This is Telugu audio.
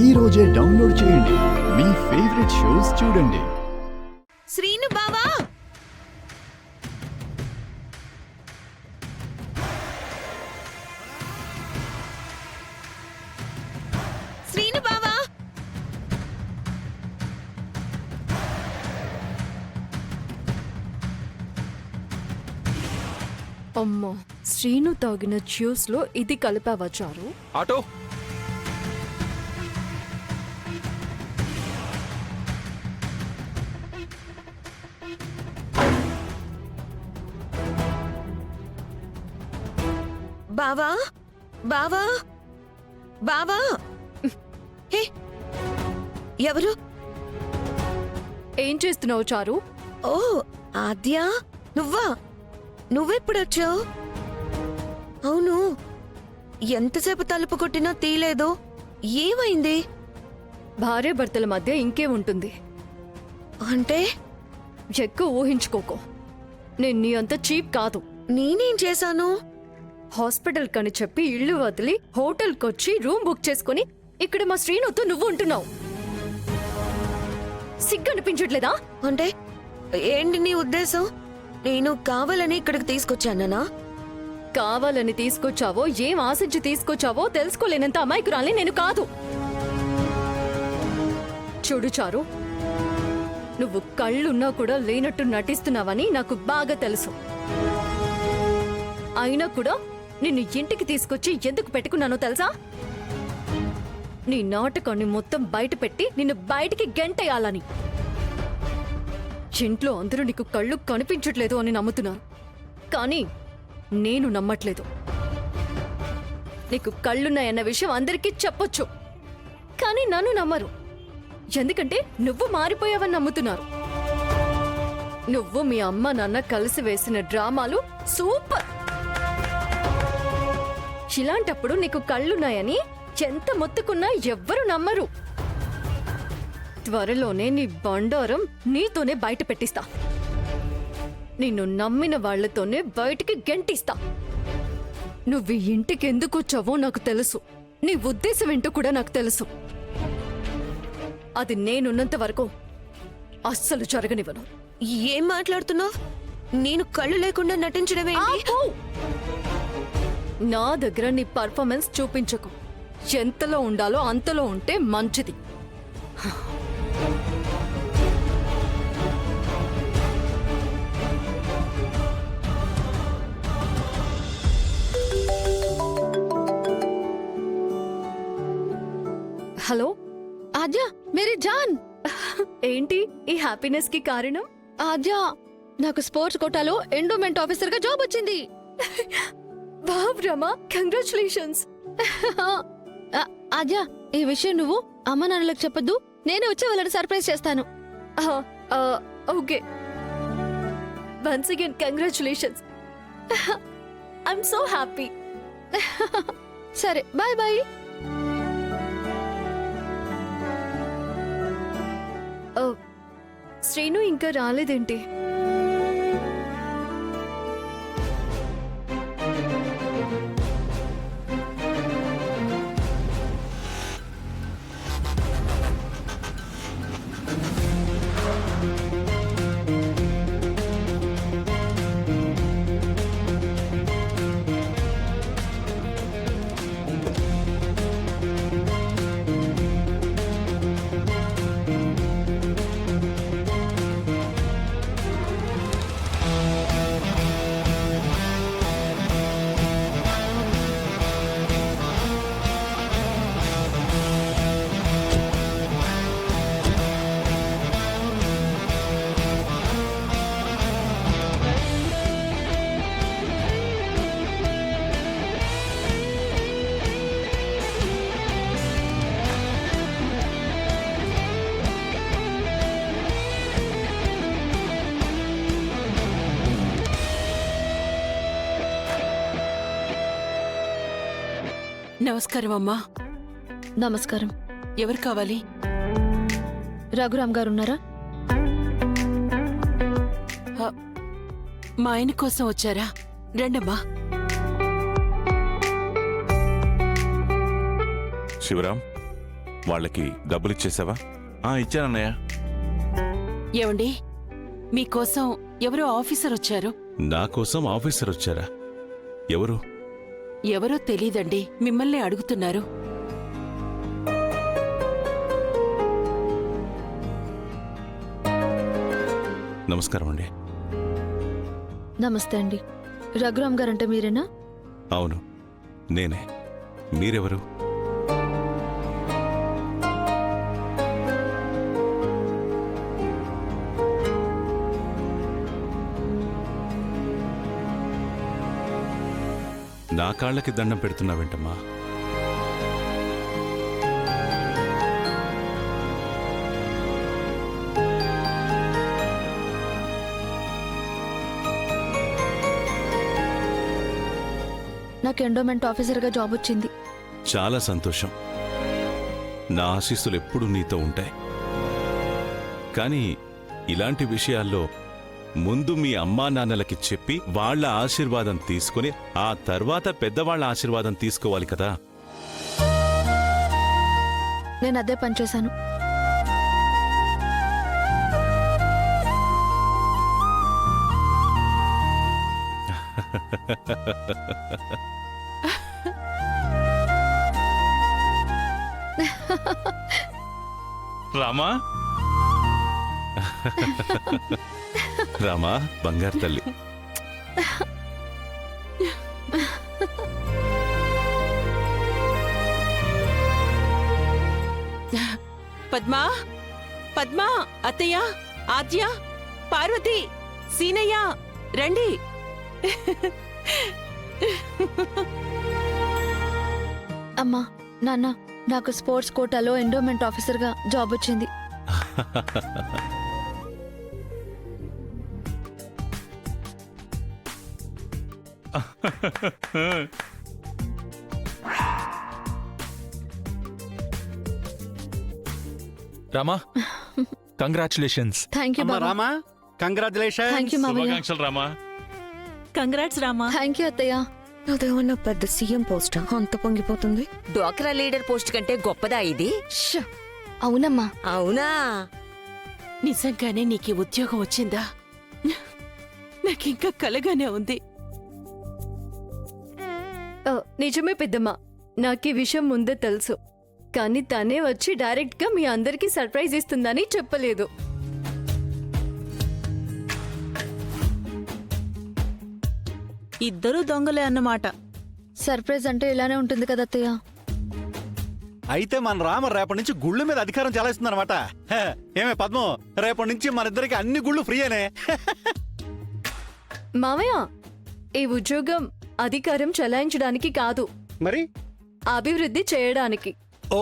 ఈ రోజే డౌన్లోడ్ చేయండి. మీ ఫేవరెట్ షోస్ చూడండి. శ్రీను బావా, శ్రీను బావా, అమ్మా, శ్రీను తాగిన జ్యూస్ లో ఇది కలిపావా చారు? ఆటో బావా, బావా, బావా. హే, ఎవరు? ఏం చేస్తున్నావు చారు? ఓ ఆద్య, నువ్వా? నువ్వెప్పుడొచ్చావు? అవును, ఎంతసేపు తలుపు కొట్టినా తీలేదు, ఏమైంది? భార్య భర్తల మధ్య ఇంకే ఉంటుంది. అంటే ఎక్కువ ఊహించుకోకో. నేను నీ అంత చీప్ కాదు. నేనేం చేశాను? హాస్పిటల్ కని చెప్పి ఇల్లు వదిలి హోటల్కొచ్చి రూమ్ బుక్ చేసుకుని ఇక్కడ మా శ్రీనుతో నువ్వు ఉంటున్నావు. సిగ్గు అనిపించట్లేదా? అంటే ఏంటి నీ ఉద్దేశం? నేను కావాలని ఇక్కడికి తీసుకొచ్చానా? కావాలని తీసుకొచ్చావో, ఏం ఆశించి తీసుకొచ్చావో తెలుసుకోలేనంత అమాయకురాల్ని నేను కాదు. చూడు చారు, నువ్వు కళ్ళున్నా కూడా లేనట్టు నటిస్తున్నావని నాకు బాగా తెలుసు. అయినా కూడా నిన్ను ఇంటికి తీసుకొచ్చి ఎందుకు పెట్టుకున్నానో తెలుసా? నీ నాటకాన్ని మొత్తం బయట పెట్టి నిన్ను బయటికి గెంటేయాలని. ఇంట్లో అందరూ నీకు కళ్ళు కనిపించట్లేదు అని నమ్ముతున్నారు, కానీ నేను నమ్మట్లేదు. నీకు కళ్ళున్నాయన్న విషయం అందరికీ చెప్పొచ్చు, కానీ నన్ను నమ్మరు. ఎందుకంటే నువ్వు మారిపోయావని నమ్ముతున్నారు. నువ్వు మీ అమ్మ నాన్న కలిసి వేసిన డ్రామాలు సూపర్. ఇలాంటప్పుడు నీకు కళ్ళున్నాయని ఎంత మొత్తుకున్నా ఎవ్వరు నమ్మరు. త్వరలోనే నీ బండారం నీతోనే బయట పెట్టిస్తా. నిన్ను నమ్మిన వాళ్లతోనే బయటికి గెంటిస్తా. నువ్వు ఈ ఇంటికి ఎందుకు వచ్చావో నాకు తెలుసు. నీ ఉద్దేశం ఏంటో కూడా నాకు తెలుసు. అది నేనున్నంత వరకు అస్సలు జరగనివ్వను. ఏం మాట్లాడుతున్నావు? నేను కళ్ళు లేకుండా నటించడమేంటి? ఆపు! నా దగ్గర నీ పర్ఫార్మెన్స్ చూపించకు. ఎంతలో ఉండాలో అంతలో ఉంటే మంచిది. హలో ఆద్య, మేరీ జాన్. ఏంటి ఈ హ్యాపీనెస్ కి కారణం? ఆద్య, నాకు స్పోర్ట్స్ కోటాలో ఎండోమెంట్ ఆఫీసర్ గా జాబ్ వచ్చింది. వావ్ రమా, కంగ్రాచులేషన్స్. ఆద్య, ఈ విషయం నువ్వు అమ్మ నాన్నలకు చెప్పొద్దు. నేనే వచ్చి వాళ్ళని సర్ప్రైజ్ చేస్తాను. Okay, once again congratulations. I'm so happy. సరే, బాయ్ బాయ్. శ్రీను ఇంకా రాలేదేంటి? నమస్కారం అమ్మా. నమస్కారం. ఎవరు కావాలి? రఘురామ్ గారు ఉన్నారా? మా ఆయన కోసం వచ్చారా? రండమ్మా. శివరాం, వాళ్ళకి డబ్బులు ఇచ్చేసావా? ఇచ్చానన్నయ్య. ఏమండి మీకోసం ఎవరో ఆఫీసర్ వచ్చారు. నా కోసం ఆఫీసర్ వచ్చారా? ఎవరు? ఎవరో తెలీదండి, మిమ్మల్ని అడుగుతున్నారు. నమస్కారం అండి. నమస్తే అండి. రఘురామ్ గారంటే మీరేనా? అవును, నేనే. మీరెవరు? నా కాళ్ళకి దండం పెడుతున్నావేంటమ్మా? నాకు ఎండోమెంట్ ఆఫీసర్గా జాబ్ వచ్చింది. చాలా సంతోషం. నా ఆశీస్సులు ఎప్పుడూ నీతో ఉంటాయి. కానీ ఇలాంటి విషయాల్లో ముందు మీ అమ్మా నాన్నలకి చెప్పి వాళ్ళ ఆశీర్వాదం తీసుకుని ఆ తర్వాత పెద్దవాళ్ల ఆశీర్వాదం తీసుకోవాలి కదా. నేను అదే పనిచేశాను. రామా, రామా బంగారు తల్లి. పద్మా, పద్మా, అత్తయ్య, ఆద్య, పార్వతి, సీనయ్య రండి. అమ్మా, నాన్న, నాకు స్పోర్ట్స్ కోటాలో ఎండోమెంట్ ఆఫీసర్గా జాబ్ వచ్చింది. Rama, congratulations. Thank you Baba. Rama, congratulation. Thank you మావయ్య. శుభాకాంక్షలు Rama. Congrats Rama. Thank you అత్తయ్య. అదేమన్నా పెద్ద సీఎం పోస్టా అంత పొంగిపోతుంది? డ్వాక్రా లీడర్ పోస్ట్ కంటే గొప్పదా ఇది? ష్! అవునమ్మా. అవునా? నిజంగానే నీకు ఈ ఉద్యోగం వచ్చిందా? నాకింకా కలగానే ఉంది. నిజమే పెద్దమ్మ, నాకు ఈ విషయం ముందే తెలుసు. కానీ తనే వచ్చి డైరెక్ట్గా మీ అందరికీ సర్ప్రైజ్ ఇస్తుందని చెప్పలేదు. ఇద్దరూ దొంగలే అన్నమాట. సర్ప్రైజ్ అంటే ఇలానే ఉంటుంది కదా అత్తయ్య. అయితే మన రామ రేపటి నుంచి గుళ్ళ మీద అధికారం చెలాయిస్తుంది అనమాట. ఏమే పద్మం, రేపటి నుంచి మన ఇద్దరికి అన్ని గుళ్ళు ఫ్రీయేనే. మావయ్య, ఈ ఉద్యోగం అధికారం చెలాయించడానికి కాదు, మరి అభివృద్ధి చేయడానికి. ఓ